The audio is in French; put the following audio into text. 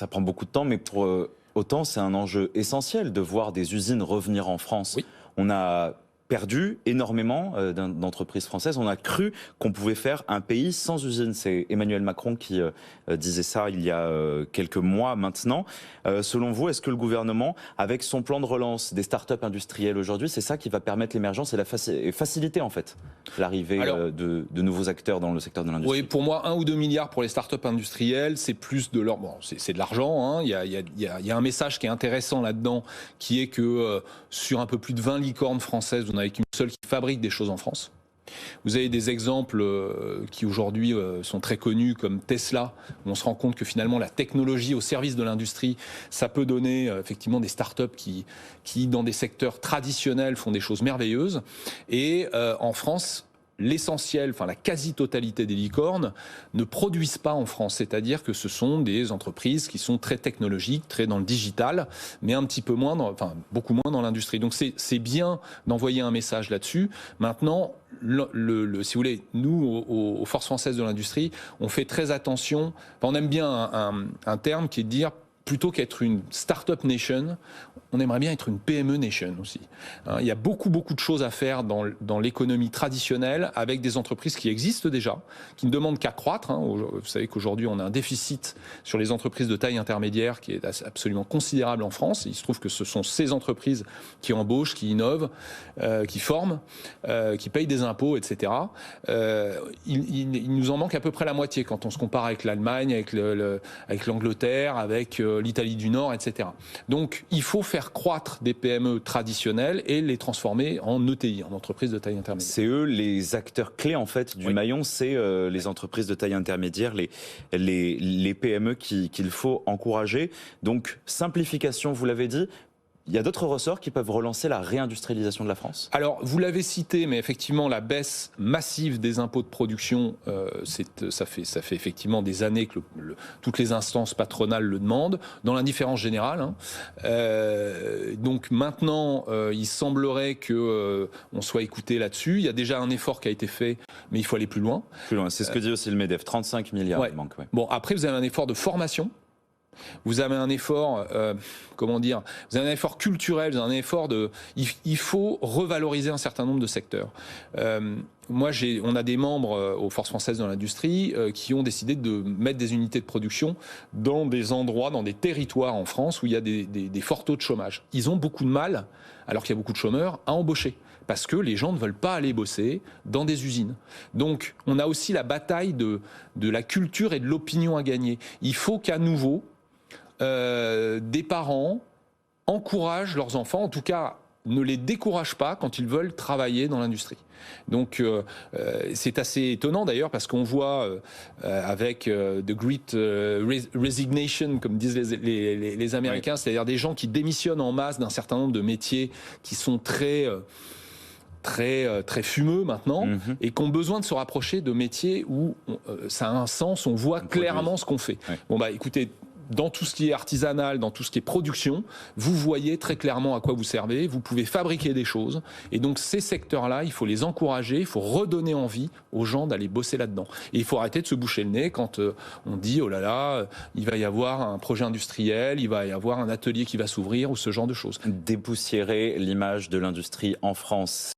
ça prend beaucoup de temps, mais pour autant, c'est un enjeu essentiel de voir des usines revenir en France. Oui. On a perdu énormément d'entreprises françaises. On a cru qu'on pouvait faire un pays sans usines. C'est Emmanuel Macron qui disait ça il y a quelques mois maintenant. Selon vous, est-ce que le gouvernement, avec son plan de relance des startups industrielles aujourd'hui, c'est ça qui va permettre l'émergence et faciliter en fait l'arrivée de nouveaux acteurs dans le secteur de l'industrie? Oui, pour moi, 1 ou 2 milliards pour les startups industrielles, c'est plus de bon, c'est de l'argent. Hein. Il y a un message qui est intéressant là-dedans, qui est que sur un peu plus de 20 licornes françaises, vous n'en avez qu'une seule qui fabrique des choses en France. Vous avez des exemples qui aujourd'hui sont très connus comme Tesla, où on se rend compte que finalement la technologie au service de l'industrie, ça peut donner effectivement des startups qui dans des secteurs traditionnels font des choses merveilleuses. Et en France, l'essentiel, enfin la quasi-totalité des licornes ne produisent pas en France. C'est-à-dire que ce sont des entreprises qui sont très technologiques, très dans le digital, mais un petit peu moins, beaucoup moins dans l'industrie. Donc c'est bien d'envoyer un message là-dessus. Maintenant, si vous voulez, nous, aux forces françaises de l'industrie, on fait très attention. On aime bien un terme qui est de dire, plutôt qu'être une start-up nation, on aimerait bien être une PME nation aussi. Il y a beaucoup de choses à faire dans l'économie traditionnelle avec des entreprises qui existent déjà, qui ne demandent qu'à croître. Vous savez qu'aujourd'hui, on a un déficit sur les entreprises de taille intermédiaire qui est absolument considérable en France. Il se trouve que ce sont ces entreprises qui embauchent, qui innovent, qui forment, qui payent des impôts, etc. Il nous en manque à peu près la moitié quand on se compare avec l'Allemagne, avec l'Angleterre, avec l'Italie du Nord, etc. Donc, il faut faire croître des PME traditionnelles et les transformer en ETI, en entreprises de taille intermédiaire. C'est eux les acteurs clés en fait du maillon, c'est les entreprises de taille intermédiaire, les PME qu'il faut encourager. Donc, simplification, vous l'avez dit. Il y a d'autres ressorts qui peuvent relancer la réindustrialisation de la France? Alors, vous l'avez cité, mais effectivement, la baisse massive des impôts de production, ça fait effectivement des années que toutes les instances patronales le demandent, dans l'indifférence générale. Donc maintenant, il semblerait qu'on soit écouté là-dessus. Il y a déjà un effort qui a été fait, mais il faut aller plus loin. Plus loin, c'est ce que dit aussi le MEDEF, 35 milliards il manque. Ouais. Bon, après, vous avez un effort de formation. Vous avez un effort, vous avez un effort culturel, vous avez un effort il faut revaloriser un certain nombre de secteurs. On a des membres aux Forces françaises de l'industrie qui ont décidé de mettre des unités de production dans des endroits, dans des territoires en France où il y a des forts taux de chômage. Ils ont beaucoup de mal, alors qu'il y a beaucoup de chômeurs, à embaucher. Parce que les gens ne veulent pas aller bosser dans des usines. Donc, on a aussi la bataille de la culture et de l'opinion à gagner. Il faut qu'à nouveau, des parents encouragent leurs enfants, en tout cas ne les découragent pas quand ils veulent travailler dans l'industrie. Donc c'est assez étonnant d'ailleurs parce qu'on voit avec The Great Resignation, comme disent les Américains, c'est-à-dire des gens qui démissionnent en masse d'un certain nombre de métiers qui sont très fumeux maintenant et qui ont besoin de se rapprocher de métiers où ça a un sens, on voit clairement ce qu'on fait. Ouais. Bon bah écoutez, dans tout ce qui est artisanal, dans tout ce qui est production, vous voyez très clairement à quoi vous servez, vous pouvez fabriquer des choses. Et donc ces secteurs-là, il faut les encourager, il faut redonner envie aux gens d'aller bosser là-dedans. Et il faut arrêter de se boucher le nez quand on dit « oh là là, il va y avoir un projet industriel, il va y avoir un atelier qui va s'ouvrir » ou ce genre de choses. Dépoussiérer l'image de l'industrie en France.